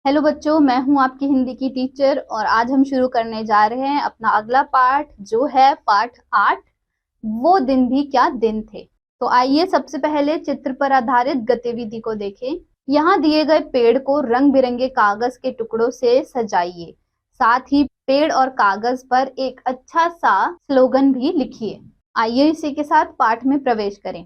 Hello बच्चों, मैं हूं आपकी हिंदी की टीचर और आज हम शुरू करने जा रहे हैं अपना अगला पाठ जो है पाठ 8। वो दिन भी क्या दिन थे। तो आइए सबसे पहले चित्र पर आधारित गतिविधि को देखें। यहाँ दिए गए पेड़ को रंग बिरंगे कागज के टुकड़ों से सजाइए। साथ ही पेड़ और कागज पर एक अच्छा सा स्लोगन भी लिखिए। आइए इसी के साथ पाठ में प्रवेश करें।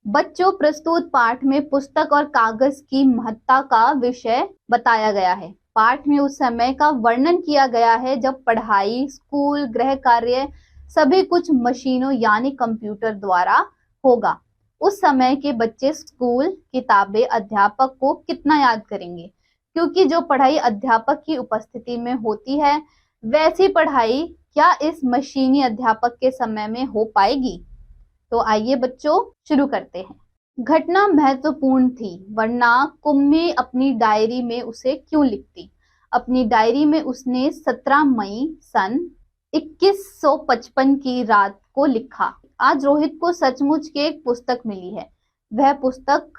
बच्चों, प्रस्तुत पाठ में पुस्तक और कागज की महत्ता का विषय बताया गया है। पाठ में उस समय का वर्णन किया गया है जब पढ़ाई, स्कूल, गृह कार्य सभी कुछ मशीनों यानी कंप्यूटर द्वारा होगा। उस समय के बच्चे स्कूल, किताबें, अध्यापक को कितना याद करेंगे, क्योंकि जो पढ़ाई अध्यापक की उपस्थिति में होती है वैसी पढ़ाई क्या इस मशीनी अध्यापक के समय में हो पाएगी। तो आइए बच्चों शुरू करते हैं। घटना महत्वपूर्ण थी, वरना कुम्मी अपनी डायरी में उसे क्यों लिखती। अपनी डायरी में उसने 17 मई सन 2155 की रात को लिखा। आज रोहित को सचमुच के एक पुस्तक मिली है। वह पुस्तक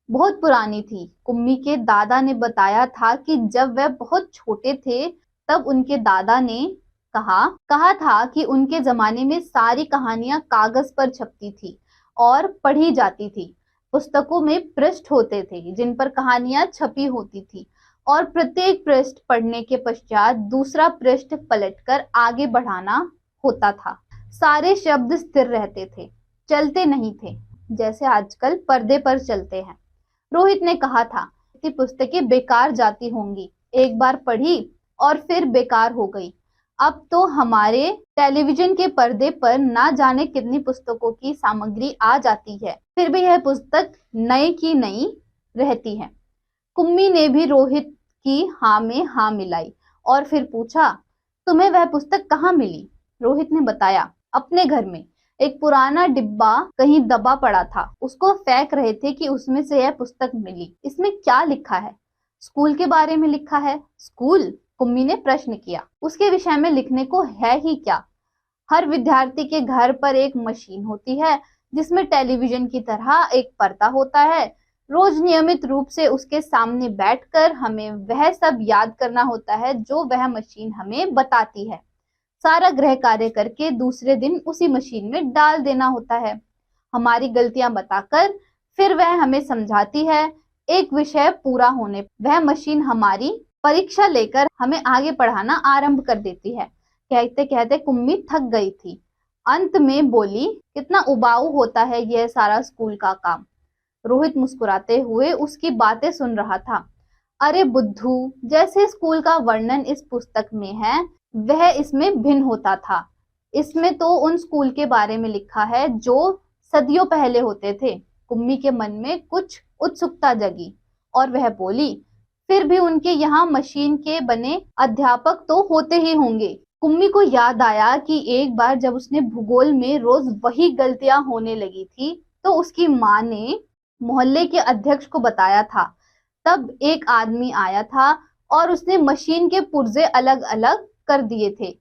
बहुत पुरानी थी। कुम्मी के दादा ने बताया था कि जब वह बहुत छोटे थे तब उनके दादा ने कहा था कि उनके जमाने में सारी कहानियां कागज पर छपती थी और पढ़ी जाती थी। पुस्तकों में पृष्ठ होते थे जिन पर कहानियां छपी होती थी और प्रत्येक पृष्ठ पढ़ने के पश्चात दूसरा पृष्ठ पलटकर आगे बढ़ाना होता था। सारे शब्द स्थिर रहते थे, चलते नहीं थे जैसे आजकल पर्दे पर चलते हैं। रोहित ने कहा था कि पुस्तकें बेकार जाती होंगी, एक बार पढ़ी और फिर बेकार हो गई। अब तो हमारे टेलीविजन के पर्दे पर ना जाने कितनी पुस्तकों की सामग्री आ जाती है, फिर भी यह पुस्तक नई की नई रहती है। कुम्मी ने भी रोहित की हाँ में हाँ मिलाई और फिर पूछा, तुम्हें वह पुस्तक कहाँ मिली। रोहित ने बताया, अपने घर में एक पुराना डिब्बा कहीं दबा पड़ा था, उसको फेंक रहे थे कि उसमें से यह पुस्तक मिली। इसमें क्या लिखा है। स्कूल के बारे में लिखा है। स्कूल? कुम्मी ने प्रश्न किया। उसके विषय में लिखने को है ही क्या। हर विद्यार्थी के घर पर एक मशीन होती है जिसमें टेलीविजन की तरह एक पर्दा होता है। रोज नियमित रूप से उसके सामने बैठकर हमें वह सब याद करना होता है जो वह मशीन हमें बताती है। सारा गृह कार्य करके दूसरे दिन उसी मशीन में डाल देना होता है। हमारी गलतियां बताकर फिर वह हमें समझाती है। एक विषय पूरा होने वह मशीन हमारी परीक्षा लेकर हमें आगे पढ़ाना आरंभ कर देती है। कहते कहते कुम्मी थक गई थी। अंत में बोली, कितना उबाऊ होता है यह सारा स्कूल का काम। रोहित मुस्कुराते हुए उसकी बातें सुन रहा था। अरे बुद्धू, जैसे स्कूल का वर्णन इस पुस्तक में है वह इसमें भिन्न होता था। इसमें तो उन स्कूल के बारे में लिखा है जो सदियों पहले होते थे। कुम्मी के मन में कुछ उत्सुकता जगी और वह बोली, फिर भी उनके यहाँ मशीन के बने अध्यापक तो होते ही होंगे। कुम्मी को याद आया कि एक बार जब उसने भूगोल में रोज वही गलतियां होने लगी थी तो उसकी माँ ने मोहल्ले के अध्यक्ष को बताया था। तब एक आदमी आया था और उसने मशीन के पुर्जे अलग अलग कर दिए थे।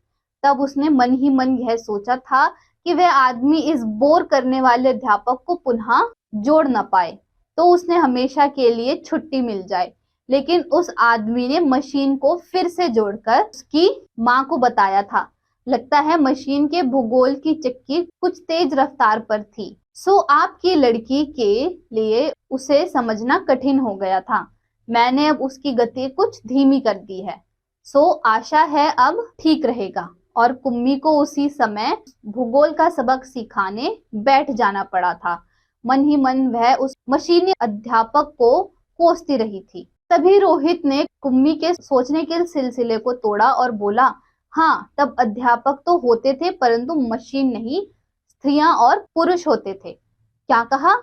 तब उसने मन ही मन यह सोचा था कि वह आदमी इस बोर करने वाले अध्यापक को पुनः जोड़ न पाए तो उसने हमेशा के लिए छुट्टी मिल जाए। लेकिन उस आदमी ने मशीन को फिर से जोड़कर उसकी माँ को बताया था। लगता है मशीन के भूगोल की चक्की कुछ तेज रफ्तार पर थी, सो आपकी लड़की के लिए उसे समझना कठिन हो गया था। मैंने अब उसकी गति कुछ धीमी कर दी है, सो आशा है अब ठीक रहेगा। और कुम्मी को उसी समय भूगोल का सबक सिखाने बैठ जाना पड़ा था। मन ही मन वह उस मशीनी अध्यापक को कोसती रही थी। तभी रोहित ने कुम्मी के सोचने के सिलसिले को तोड़ा और बोला, हाँ, तब अध्यापक तो होते थे परंतु मशीन नहीं, स्त्रियां और पुरुष होते थे। क्या कहा?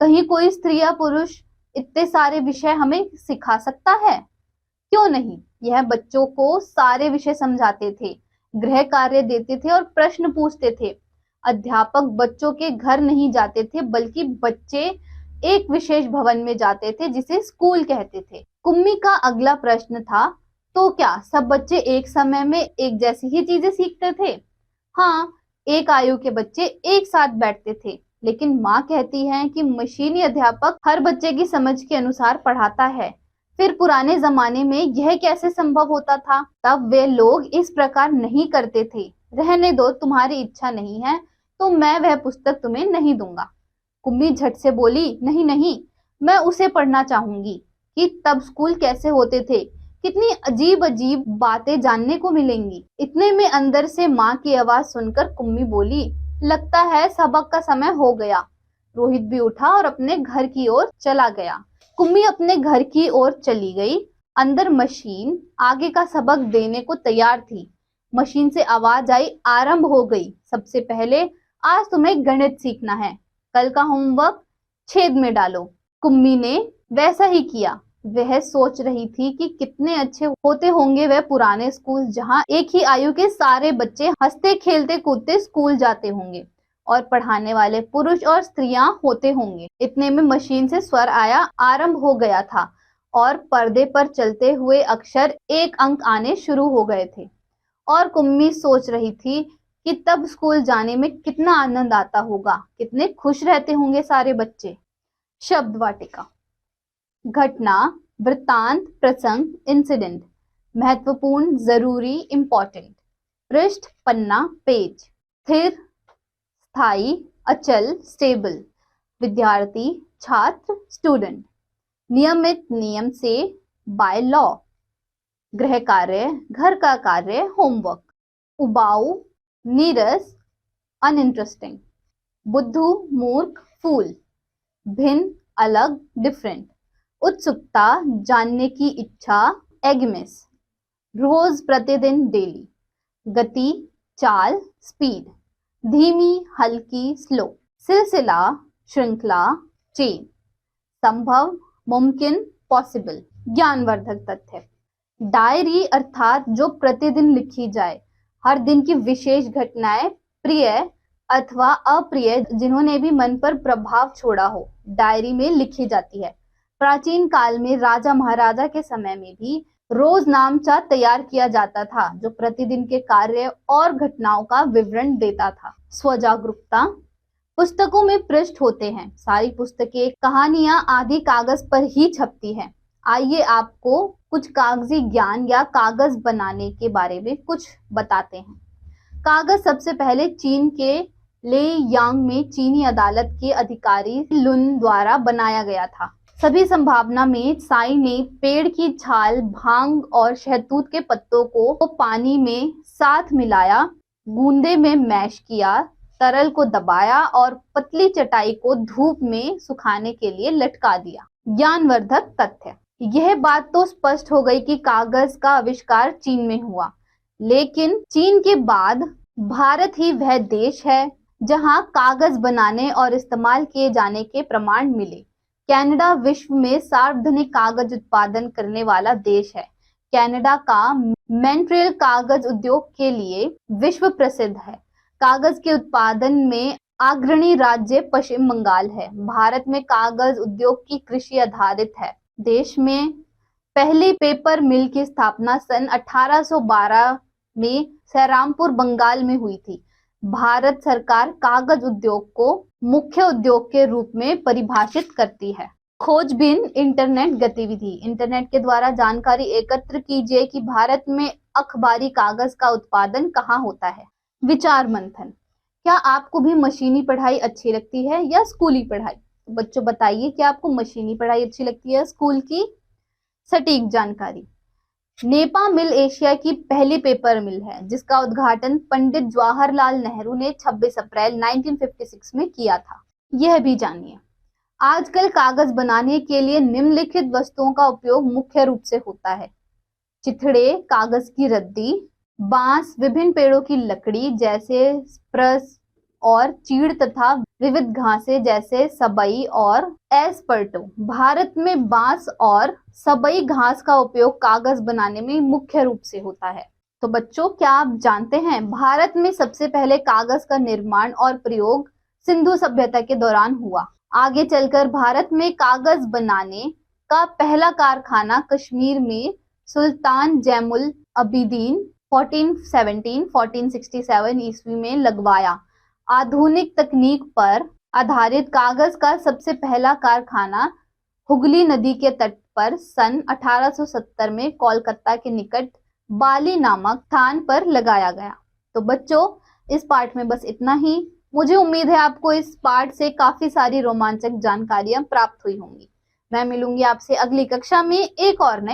कहीं कोई स्त्री या पुरुष इतने सारे विषय हमें सिखा सकता है? क्यों नहीं। यह बच्चों को सारे विषय समझाते थे, गृह कार्य देते थे और प्रश्न पूछते थे। अध्यापक बच्चों के घर नहीं जाते थे बल्कि बच्चे एक विशेष भवन में जाते थे जिसे स्कूल कहते थे। कुम्मी का अगला प्रश्न था, तो क्या सब बच्चे एक समय में एक जैसी ही चीजें सीखते थे? हाँ, एक आयु के बच्चे एक साथ बैठते थे, लेकिन माँ कहती है कि मशीनी अध्यापक हर बच्चे की समझ के अनुसार पढ़ाता है। फिर पुराने जमाने में यह कैसे संभव होता था? तब वे लोग इस प्रकार नहीं करते थे। रहने दो, तुम्हारी इच्छा नहीं है तो मैं वह पुस्तक तुम्हें नहीं दूंगा। कुम्मी झट से बोली, नहीं नहीं, मैं उसे पढ़ना चाहूंगी कि तब स्कूल कैसे होते थे, कितनी अजीब अजीब बातें जानने को मिलेंगी। इतने में अंदर से माँ की आवाज सुनकर कुम्मी बोली, लगता है सबक का समय हो गया। रोहित भी उठा और अपने घर की ओर चला गया। कुम्मी अपने घर की ओर चली गई। अंदर मशीन आगे का सबक देने को तैयार थी। मशीन से आवाज आई, आरंभ हो गई। सबसे पहले आज तुम्हें गणित सीखना है, कल का होमवर्क छेद में डालो। कुम्मी ने वैसा ही किया। वह सोच रही थी कि कितने अच्छे होते होंगे वह पुराने स्कूल, जहां एक ही आयु के सारे बच्चे हंसते खेलते कूदते स्कूल जाते होंगे और पढ़ाने वाले पुरुष और स्त्रियां होते होंगे। इतने में मशीन से स्वर आया, आरंभ हो गया था और पर्दे पर चलते हुए अक्षर एक अंक आने शुरू हो गए थे। और कुम्मी सोच रही थी कि तब स्कूल जाने में कितना आनंद आता होगा, कितने खुश रहते होंगे सारे बच्चे। शब्द वाटिका। घटना, वृत्तांत, प्रसंग, इंसिडेंट। महत्वपूर्ण, जरूरी, इंपॉर्टेंट। पृष्ठ, पन्ना, पेज। स्थिर, स्थायी, अचल, स्टेबल। विद्यार्थी, छात्र, स्टूडेंट। नियमित, नियम से, बाय लॉ। गृह कार्य, घर का कार्य, होमवर्क। उबाऊ, नीरस, अनइंटरेस्टिंग। बुद्धू, मूर्ख, फूल। भिन्न, अलग, डिफरेंट। उत्सुकता, जानने की इच्छा, एगमिस। रोज, प्रतिदिन, डेली। गति, चाल, स्पीड। धीमी, हल्की, स्लो। सिलसिला, श्रृंखला, चेन। संभव, मुमकिन, पॉसिबल। ज्ञानवर्धक तथ्य। डायरी अर्थात जो प्रतिदिन लिखी जाए, हर दिन की विशेष घटनाएं, प्रिय अथवा अप्रिय, जिन्होंने भी मन पर प्रभाव छोड़ा हो, डायरी में लिखी जाती है। प्राचीन काल में राजा महाराजा के समय में भी रोजनामचा तैयार किया जाता था, जो प्रतिदिन के कार्य और घटनाओं का विवरण देता था। स्वजागरूकता। पुस्तकों में पृष्ठ होते हैं। सारी पुस्तकें, कहानियां आदि कागज पर ही छपती हैं। आइए आपको कुछ कागजी ज्ञान या कागज बनाने के बारे में कुछ बताते हैं। कागज सबसे पहले चीन के ले यांग में चीनी अदालत के अधिकारी लुन द्वारा बनाया गया था। सभी संभावना में साई ने पेड़ की छाल, भांग और शहतूत के पत्तों को पानी में साथ मिलाया, गूंदे में मैश किया, तरल को दबाया और पतली चटाई को धूप में सुखाने के लिए लटका दिया। ज्ञानवर्धक तथ्य। यह बात तो स्पष्ट हो गई कि कागज का आविष्कार चीन में हुआ, लेकिन चीन के बाद भारत ही वह देश है जहां कागज बनाने और इस्तेमाल किए जाने के प्रमाण मिले। कनाडा विश्व में सार्वजनिक कागज उत्पादन करने वाला देश है। कनाडा का मॉन्ट्रियल कागज उद्योग के लिए विश्व प्रसिद्ध है। कागज के उत्पादन में अग्रणी राज्य पश्चिम बंगाल है। भारत में कागज उद्योग की कृषि आधारित है। देश में पहली पेपर मिल की स्थापना सन 1812 में श्रीरामपुर, बंगाल में हुई थी। भारत सरकार कागज उद्योग को मुख्य उद्योग के रूप में परिभाषित करती है। खोजबीन, इंटरनेट गतिविधि। इंटरनेट के द्वारा जानकारी एकत्र कीजिए कि भारत में अखबारी कागज का उत्पादन कहाँ होता है। विचार मंथन। क्या आपको भी मशीनी पढ़ाई अच्छी लगती है या स्कूली पढ़ाई? तो बच्चों बताइए, क्या आपको मशीनी पढ़ाई अच्छी लगती है, स्कूल की? सटीक जानकारी। नेपा मिल एशिया की पहली पेपर मिल है, जिसका उद्घाटन पंडित जवाहरलाल नेहरू ने 26 अप्रैल 1956 में किया था। यह भी जानिए। आजकल कागज बनाने के लिए निम्नलिखित वस्तुओं का उपयोग मुख्य रूप से होता है। चिथड़े, कागज की रद्दी, बांस, विभिन्न पेड़ों की लकड़ी जैसे स्प्रूस और चीड़ तथा विविध घासें जैसे सबई और एस्पर्टो। भारत में बांस और सबई घास का उपयोग कागज बनाने में मुख्य रूप से होता है। तो बच्चों, क्या आप जानते हैं भारत में सबसे पहले कागज का निर्माण और प्रयोग सिंधु सभ्यता के दौरान हुआ। आगे चलकर भारत में कागज बनाने का पहला कारखाना कश्मीर में सुल्तान जैनुल अबिदीन 1467 ईस्वी में लगवाया। आधुनिक तकनीक पर आधारित कागज का सबसे पहला कारखाना हुगली नदी के तट पर सन 1870 में कोलकाता के निकट बाली नामक स्थान पर लगाया गया। तो बच्चों, इस पाठ में बस इतना ही। मुझे उम्मीद है आपको इस पाठ से काफी सारी रोमांचक जानकारियां प्राप्त हुई होंगी। मैं मिलूंगी आपसे अगली कक्षा में एक और नए